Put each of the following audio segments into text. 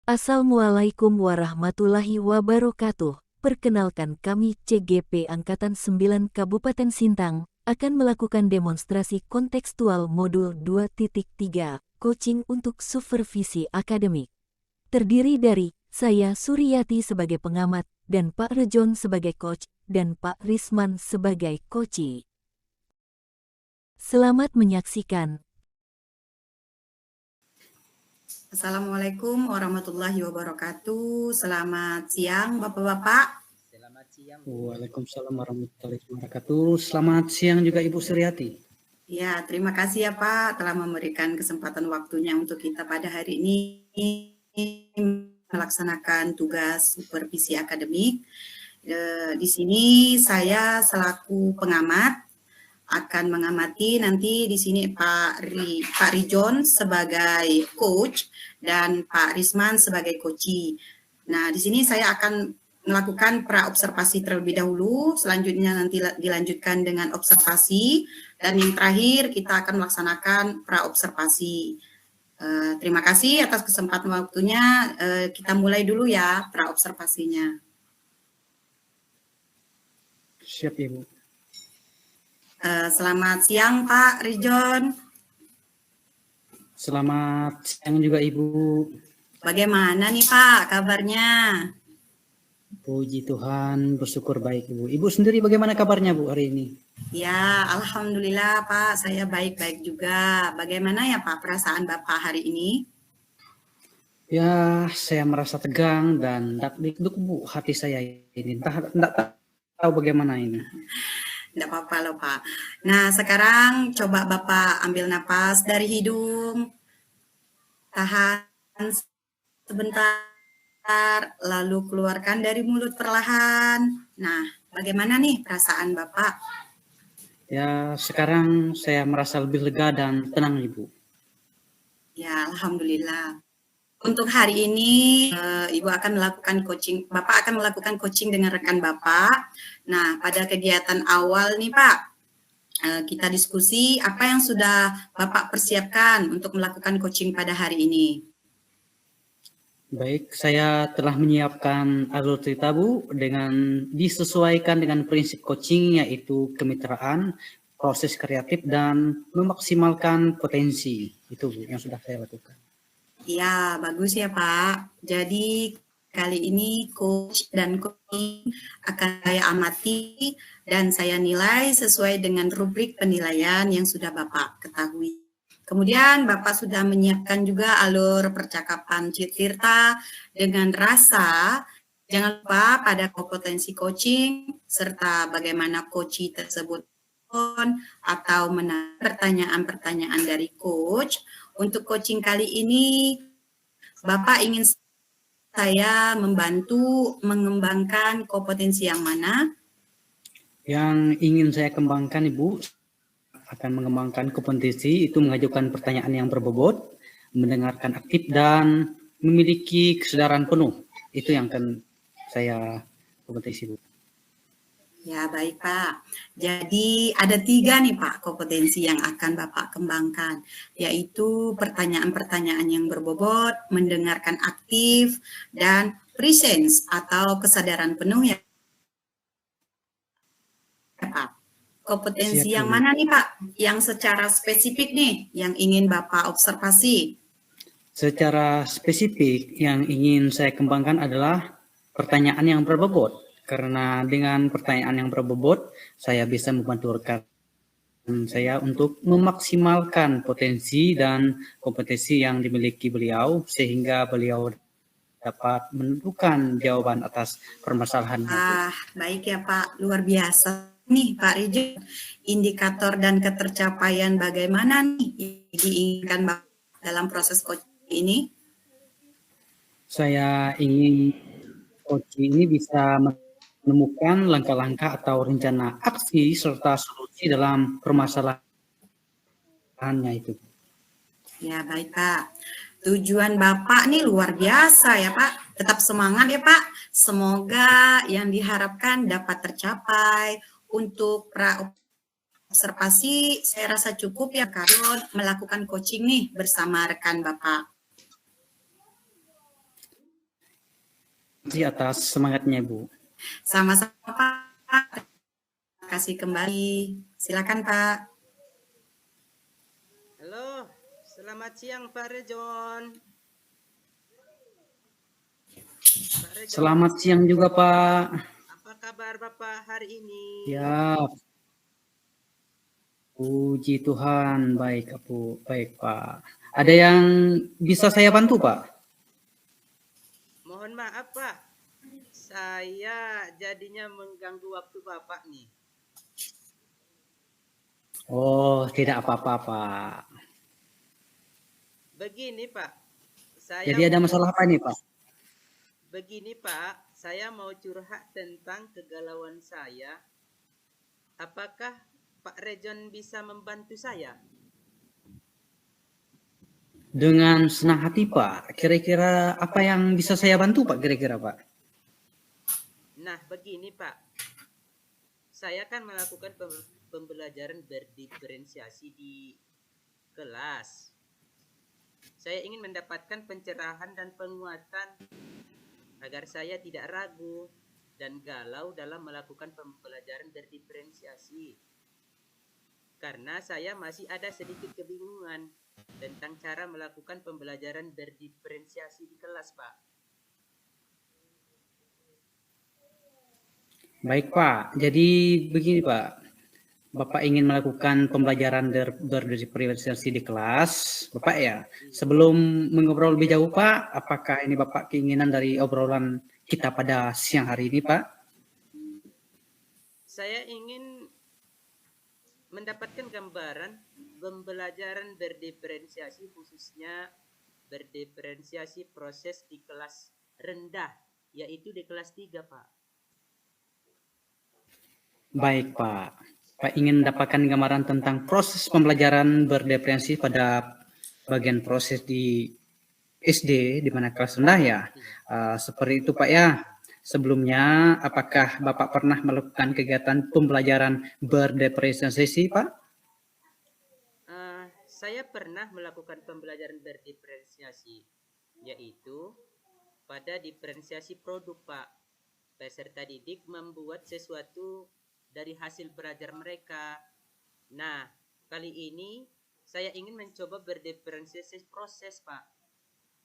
Assalamualaikum warahmatullahi wabarakatuh. Perkenalkan kami CGP Angkatan 9 Kabupaten Sintang akan melakukan demonstrasi kontekstual modul 2.3 coaching untuk supervisi akademik. Terdiri dari saya Suryati sebagai pengamat dan Pak Rejon sebagai coach dan Pak Risman sebagai coachee. Selamat menyaksikan. Assalamualaikum warahmatullahi wabarakatuh. Selamat siang Bapak-Bapak. Selamat siang. Waalaikumsalam warahmatullahi wabarakatuh. Selamat siang juga Ibu Suryati. Ya, terima kasih ya Pak telah memberikan kesempatan waktunya untuk kita pada hari ini melaksanakan tugas supervisi akademik. Di sini saya selaku pengamat akan mengamati nanti di sini Pak Rijon sebagai coach dan Pak Risman sebagai coachee. Nah, di sini saya akan melakukan praobservasi terlebih dahulu, selanjutnya nanti dilanjutkan dengan observasi, dan yang terakhir kita akan melaksanakan praobservasi. Terima kasih atas kesempatan waktunya. Kita mulai dulu ya praobservasinya. Siap Ibu. Selamat siang Pak Rijon. Selamat siang juga Ibu. Bagaimana nih Pak kabarnya? Puji Tuhan, bersyukur baik Ibu. Ibu sendiri bagaimana kabarnya Bu hari ini? Ya, alhamdulillah Pak, saya baik-baik juga. Bagaimana ya Pak perasaan Bapak hari ini? Ya, saya merasa tegang dan dakdikduk Bu hati saya ini. Tidak tahu bagaimana ini. Tidak apa-apa loh Pak. Nah, sekarang coba Bapak ambil napas dari hidung. Tahan sebentar, lalu keluarkan dari mulut perlahan. Nah, bagaimana nih perasaan Bapak? Ya, sekarang saya merasa lebih lega dan tenang Ibu. Ya, alhamdulillah. Untuk hari ini, Ibu akan melakukan coaching, Bapak akan melakukan coaching dengan rekan Bapak. Nah, pada kegiatan awal nih Pak, kita diskusi apa yang sudah Bapak persiapkan untuk melakukan coaching pada hari ini. Baik, saya telah menyiapkan alur cerita Bu dengan disesuaikan dengan prinsip coaching yaitu kemitraan, proses kreatif dan memaksimalkan potensi. Itu Bu yang sudah saya lakukan. Ya, bagus ya Pak. Jadi kali ini coach dan coaching akan saya amati dan saya nilai sesuai dengan rubrik penilaian yang sudah Bapak ketahui. Kemudian Bapak sudah menyiapkan juga alur percakapan Tirta dengan rasa. Jangan lupa pada kompetensi coaching serta bagaimana coachee tersebut atau pertanyaan-pertanyaan dari coach. Untuk coaching kali ini, Bapak ingin saya membantu mengembangkan kompetensi yang mana? Yang ingin saya kembangkan Ibu akan mengembangkan kompetensi itu mengajukan pertanyaan yang berbobot, mendengarkan aktif dan memiliki kesadaran penuh. Itu yang akan saya kompetensi Bu. Ya, baik Pak. Jadi ada 3 nih Pak kompetensi yang akan Bapak kembangkan, yaitu pertanyaan-pertanyaan yang berbobot, mendengarkan aktif, dan presence atau kesadaran penuh ya Pak. Kompetensi Siap, yang Ibu. mana nih Pak, yang secara spesifik nih, yang ingin Bapak observasi? Secara spesifik yang ingin saya kembangkan adalah pertanyaan yang berbobot. Karena dengan pertanyaan yang berbobot, saya bisa membantu rekan saya untuk memaksimalkan potensi dan kompetensi yang dimiliki beliau, sehingga beliau dapat menentukan jawaban atas permasalahannya. Baik ya Pak, luar biasa nih Pak Rijo. Indikator dan ketercapaian bagaimana nih diinginkan Bapak dalam proses coaching ini? Saya ingin coaching ini bisa menemukan langkah-langkah atau rencana aksi serta solusi dalam permasalahannya itu. Ya baik Pak. Tujuan Bapak nih luar biasa ya Pak. Tetap semangat ya Pak. Semoga yang diharapkan dapat tercapai. Untuk observasi saya rasa cukup ya Karun melakukan coaching nih bersama rekan Bapak. kasih atas semangatnya, Bu. Sama-sama Pak. Terima kasih kembali. Silakan Pak. Halo, selamat siang Pak Rejon. Pak Rejon, Selamat siang juga, Pak. apa kabar Bapak hari ini? Ya, puji Tuhan, baik, Bu. Baik, Pak. Ada yang bisa saya bantu, Pak? Mohon maaf Pak, saya jadinya mengganggu waktu Bapak nih. Oh, tidak apa-apa, Pak. Begini Pak, Jadi ada masalah apa nih, Pak? Begini Pak, saya mau curhat tentang kegalauan saya. Apakah Pak Rejon bisa membantu saya? Dengan senang hati, Pak. Kira-kira apa yang bisa saya bantu, Pak? Kira-kira, Pak? Nah, begini Pak, saya kan melakukan pembelajaran berdiferensiasi di kelas. Saya ingin mendapatkan pencerahan dan penguatan agar saya tidak ragu dan galau dalam melakukan pembelajaran berdiferensiasi. Karena saya masih ada sedikit kebingungan tentang cara melakukan pembelajaran berdiferensiasi di kelas, Pak. Baik, Pak. Jadi begini, Pak. Bapak ingin melakukan pembelajaran berdiferensiasi di kelas, Bapak ya. Sebelum mengobrol lebih jauh, Pak, apakah ini Bapak keinginan dari obrolan kita pada siang hari ini, Pak? Saya ingin mendapatkan gambaran pembelajaran berdiferensiasi, khususnya berdiferensiasi proses di kelas rendah, yaitu di kelas 3, Pak. Baik, Pak. Pak ingin mendapatkan gambaran tentang proses pembelajaran berdiferensiasi pada bagian proses di SD, di mana kelas rendah ya. Seperti itu, Pak ya. Sebelumnya, apakah Bapak pernah melakukan kegiatan pembelajaran berdiferensiasi, Pak? Saya pernah melakukan pembelajaran berdiferensiasi, yaitu pada diferensiasi produk, Pak. Peserta didik membuat sesuatu dari hasil belajar mereka. Nah, kali ini saya ingin mencoba berdiferensiasi proses, Pak.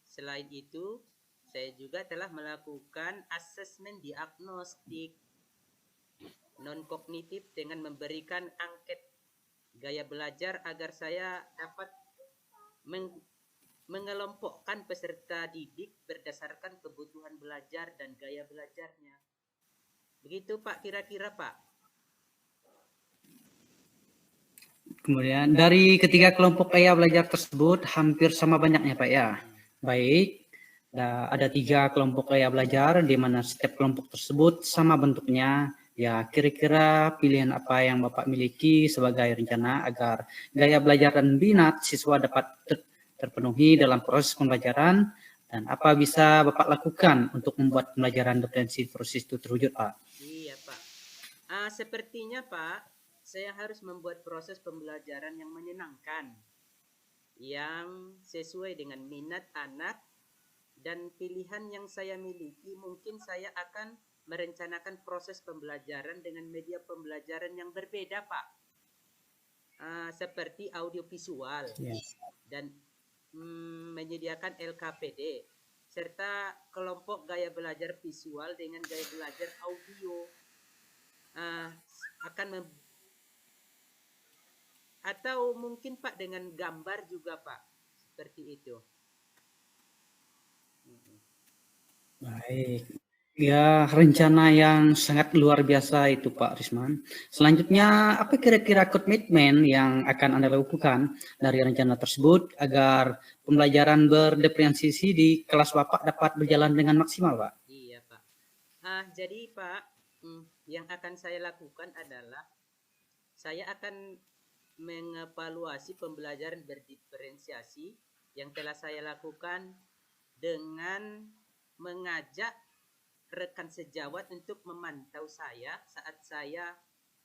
Selain itu, saya juga telah melakukan asesmen diagnostik non-kognitif dengan memberikan angket gaya belajar agar saya dapat mengelompokkan peserta didik berdasarkan kebutuhan belajar dan gaya belajarnya. Begitu Pak, kira-kira Pak. Kemudian dari ketiga kelompok gaya belajar tersebut hampir sama banyaknya, Pak ya. Baik, ada 3 kelompok gaya belajar di mana setiap kelompok tersebut sama bentuknya. Ya, kira-kira pilihan apa yang Bapak miliki sebagai rencana agar gaya belajar dan minat siswa dapat terpenuhi dalam proses pembelajaran, dan apa bisa Bapak lakukan untuk membuat pembelajaran diferensiasi proses itu terwujud, Pak? Iya, Pak. Sepertinya, Pak, saya harus membuat proses pembelajaran yang menyenangkan, yang sesuai dengan minat anak dan pilihan yang saya miliki. Mungkin saya akan merencanakan proses pembelajaran dengan media pembelajaran yang berbeda, Pak. Seperti audiovisual dan menyediakan LKPD serta kelompok gaya belajar visual dengan gaya belajar audio. Atau mungkin Pak dengan gambar juga, Pak, seperti itu. Baik, ya rencana yang sangat luar biasa itu Pak Risman. Selanjutnya, apa kira-kira komitmen yang akan Anda lakukan dari rencana tersebut agar pembelajaran berdiferensiasi di kelas Bapak dapat berjalan dengan maksimal, Pak? Iya, Pak. Jadi Pak, yang akan saya lakukan adalah saya akan mengevaluasi pembelajaran berdiferensiasi yang telah saya lakukan dengan mengajak rekan sejawat untuk memantau saya saat saya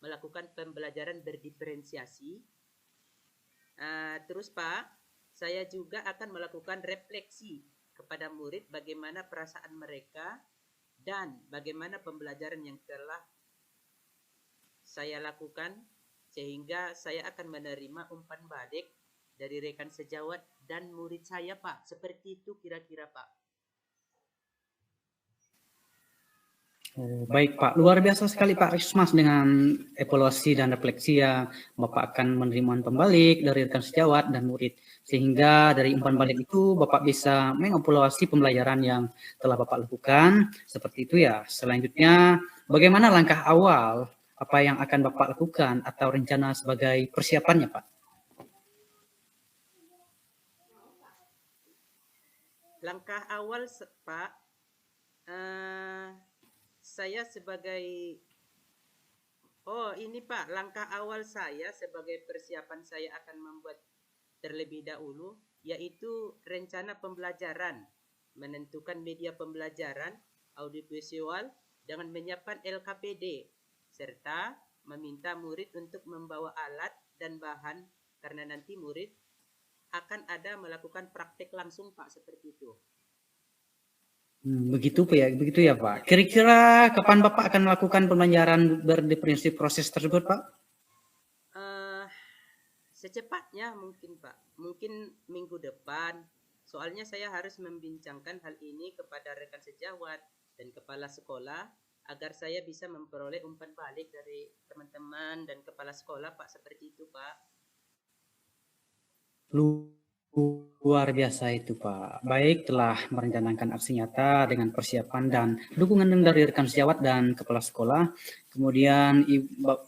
melakukan pembelajaran berdiferensiasi. Terus Pak, saya juga akan melakukan refleksi kepada murid bagaimana perasaan mereka dan bagaimana pembelajaran yang telah saya lakukan, sehingga saya akan menerima umpan balik dari rekan sejawat dan murid saya, Pak. Seperti itu kira-kira, Pak. Oh, baik Pak, luar biasa sekali Pak Rismas dengan evaluasi dan refleksi ya. Bapak akan menerima umpan balik dari rekan sejawat dan murid. Sehingga dari umpan balik itu Bapak bisa mengevaluasi pembelajaran yang telah Bapak lakukan. Seperti itu ya. Selanjutnya, bagaimana langkah awal apa yang akan Bapak lakukan atau rencana sebagai persiapannya Pak? Langkah awal, Pak, saya sebagai ini Pak, langkah awal saya sebagai persiapan saya akan membuat terlebih dahulu yaitu rencana pembelajaran, menentukan media pembelajaran audiovisual dengan menyiapkan LKPD serta meminta murid untuk membawa alat dan bahan karena nanti murid akan ada melakukan praktek langsung Pak, seperti itu. Begitu ya Pak. Kira-kira kapan Bapak akan melakukan pembelajaran berdefinisi proses tersebut Pak? Secepatnya mungkin Pak, mungkin minggu depan. Soalnya saya harus membincangkan hal ini kepada rekan sejawat dan kepala sekolah agar saya bisa memperoleh umpan balik dari teman-teman dan kepala sekolah Pak, seperti itu Pak. Luar biasa itu Pak. Baik, telah merencanakan aksi nyata dengan persiapan dan dukungan dari rekan sejawat dan kepala sekolah. Kemudian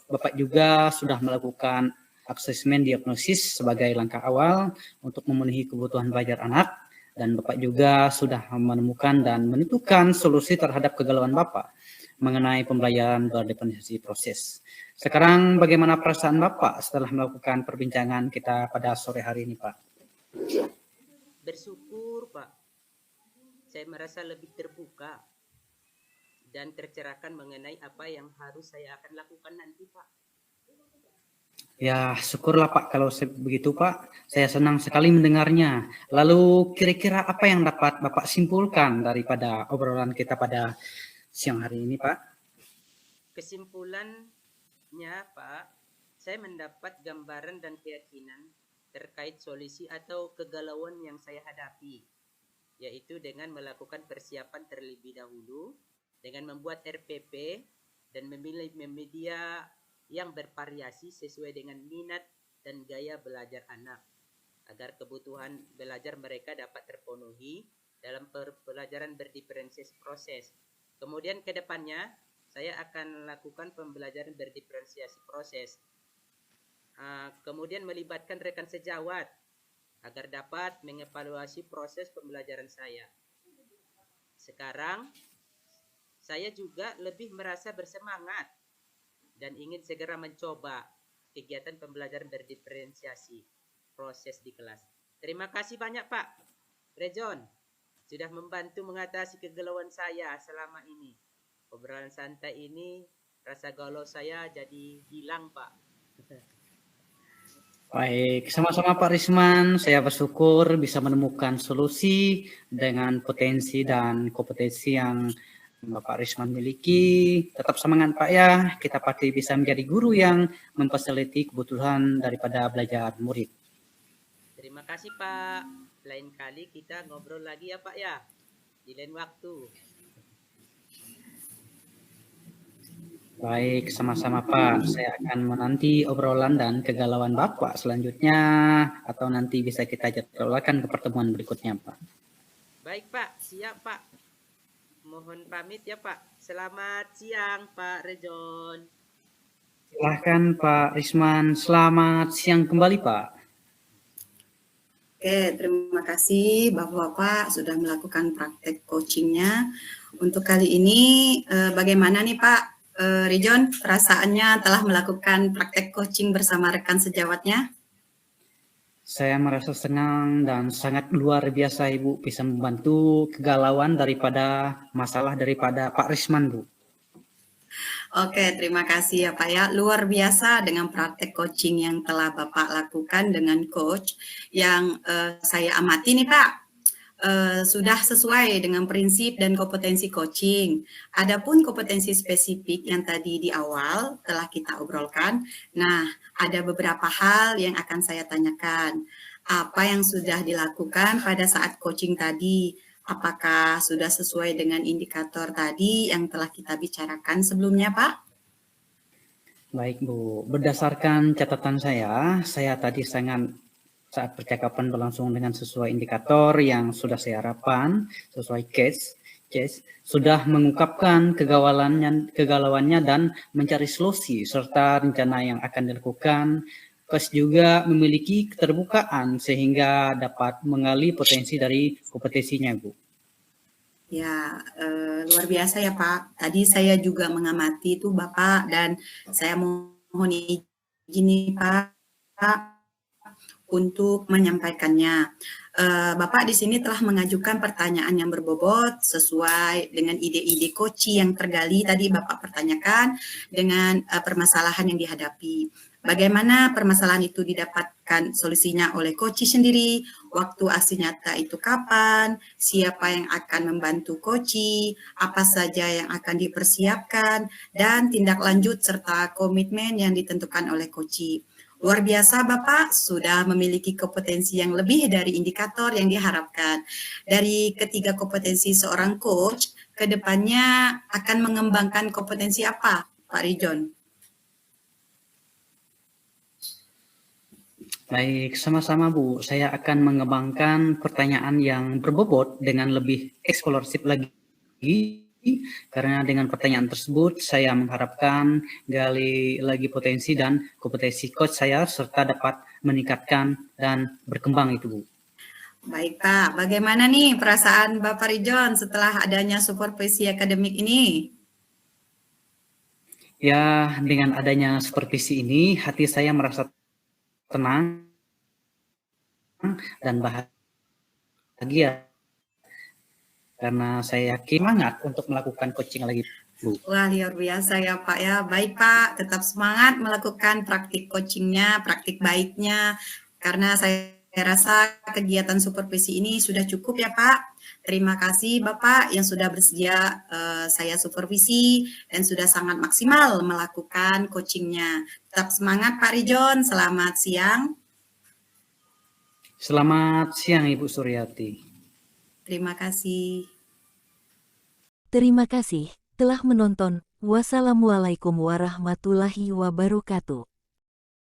Bapak juga sudah melakukan asesmen diagnosis sebagai langkah awal untuk memenuhi kebutuhan belajar anak. Dan Bapak juga sudah menemukan dan menentukan solusi terhadap kegalauan Bapak mengenai pembelajaran berdefinisi proses. Sekarang bagaimana perasaan Bapak setelah melakukan perbincangan kita pada sore hari ini Pak? Bersyukur Pak, saya merasa lebih terbuka dan tercerahkan mengenai apa yang harus saya akan lakukan nanti Pak. Ya syukurlah Pak kalau begitu Pak, saya senang sekali mendengarnya. Lalu kira-kira apa yang dapat Bapak simpulkan daripada obrolan kita pada siang hari ini Pak? Kesimpulannya Pak, saya mendapat gambaran dan keyakinan terkait solusi atau kegalauan yang saya hadapi, yaitu dengan melakukan persiapan terlebih dahulu, dengan membuat RPP dan memilih media yang bervariasi sesuai dengan minat dan gaya belajar anak, agar kebutuhan belajar mereka dapat terpenuhi dalam pembelajaran berdiferensiasi proses. Kemudian ke depannya, saya akan lakukan pembelajaran berdiferensiasi proses. Kemudian melibatkan rekan sejawat agar dapat mengevaluasi proses pembelajaran saya. Sekarang saya juga lebih merasa bersemangat dan ingin segera mencoba kegiatan pembelajaran berdiferensiasi proses di kelas. Terima kasih banyak Pak Rejon sudah membantu mengatasi kegalauan saya selama ini. Obrolan santai ini rasa galau saya jadi hilang Pak. Baik, sama-sama Pak Risman. Saya bersyukur bisa menemukan solusi dengan potensi dan kompetensi yang Bapak Risman miliki. Tetap semangat Pak ya, kita pasti bisa menjadi guru yang memfasilitasi kebutuhan daripada belajar murid. Terima kasih Pak. Lain kali kita ngobrol lagi ya Pak ya, di lain waktu. Baik, sama-sama Pak. Saya akan menanti obrolan dan kegalauan Bapak selanjutnya, atau nanti bisa kita jadwalkan ke pertemuan berikutnya Pak. Baik Pak, siap Pak. Mohon pamit ya Pak. Selamat siang Pak Rejon. Silahkan Pak Risman, selamat siang kembali Pak. Oke, terima kasih Bapak-Bapak sudah melakukan praktek coachingnya. Untuk kali ini bagaimana nih Pak Rejon, perasaannya telah melakukan praktek coaching bersama rekan sejawatnya? Saya merasa senang dan sangat luar biasa Ibu bisa membantu kegalauan daripada masalah daripada Pak Risman Bu. Oke, terima kasih ya Pak ya. Luar biasa dengan praktek coaching yang telah Bapak lakukan dengan coach yang saya amati nih Pak. sudah sesuai dengan prinsip dan kompetensi coaching. Adapun kompetensi spesifik yang tadi di awal telah kita obrolkan, nah ada beberapa hal yang akan saya tanyakan. Apa yang sudah dilakukan pada saat coaching tadi? Apakah sudah sesuai dengan indikator tadi yang telah kita bicarakan sebelumnya, Pak? Baik Bu, berdasarkan catatan saya tadi saat percakapan berlangsung dengan sesuai indikator yang sudah saya harapkan, sesuai case, sudah mengungkapkan kegalauannya dan mencari solusi serta rencana yang akan dilakukan. Coach juga memiliki keterbukaan sehingga dapat menggali potensi dari kompetensinya, Bu. Ya, luar biasa ya Pak. Tadi saya juga mengamati itu Bapak dan saya mohon izin nih Pak untuk menyampaikannya. Bapak di sini telah mengajukan pertanyaan yang berbobot sesuai dengan ide-ide coaching yang tergali tadi Bapak pertanyakan dengan permasalahan yang dihadapi. Bagaimana permasalahan itu didapatkan solusinya oleh coach sendiri, waktu aksi nyata itu kapan, siapa yang akan membantu coach, apa saja yang akan dipersiapkan, dan tindak lanjut serta komitmen yang ditentukan oleh coach. Luar biasa Bapak sudah memiliki kompetensi yang lebih dari indikator yang diharapkan. Dari ketiga kompetensi seorang coach, ke depannya akan mengembangkan kompetensi apa Pak Rijon? Baik, sama-sama Bu. Saya akan mengembangkan pertanyaan yang berbobot dengan lebih eksploratif lagi. Karena dengan pertanyaan tersebut, saya mengharapkan gali lagi potensi dan kompetensi coach saya serta dapat meningkatkan dan berkembang itu Bu. Baik Pak, bagaimana nih perasaan Bapak Rijon setelah adanya supervisi akademik ini? Ya, dengan adanya supervisi ini, hati saya merasa tenang dan bahagia karena saya yakin semangat untuk melakukan coaching lagi, Bu. Wah, luar biasa ya Pak ya. Baik Pak, tetap semangat melakukan praktik coachingnya, praktik baiknya, karena saya rasa kegiatan supervisi ini sudah cukup ya Pak. Terima kasih Bapak yang sudah bersedia saya supervisi dan sudah sangat maksimal melakukan coachingnya. Tetap semangat Pak Rijon, selamat siang. Selamat siang Ibu Suryati. Terima kasih. Terima kasih telah menonton. Wassalamualaikum warahmatullahi wabarakatuh.